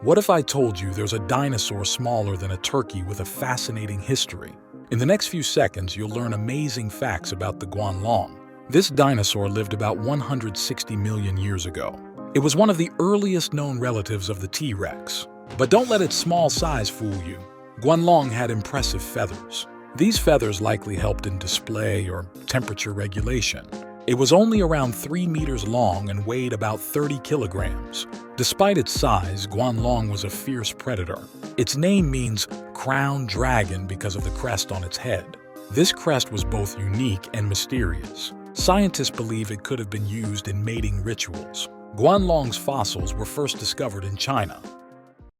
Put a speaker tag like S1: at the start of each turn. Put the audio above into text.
S1: What if I told you there's a dinosaur smaller than a turkey with a fascinating history? In the next few seconds, you'll learn amazing facts about the Guanlong. This dinosaur lived about 160 million years ago. It was one of the earliest known relatives of the T-Rex. But don't let its small size fool you. Guanlong had impressive feathers. These feathers likely helped in display or temperature regulation. It was only around 3 meters long and weighed about 30 kilograms. Despite its size, Guanlong was a fierce predator. Its name means crowned dragon because of the crest on its head. This crest was both unique and mysterious. Scientists believe it could have been used in mating rituals. Guanlong's fossils were first discovered in China.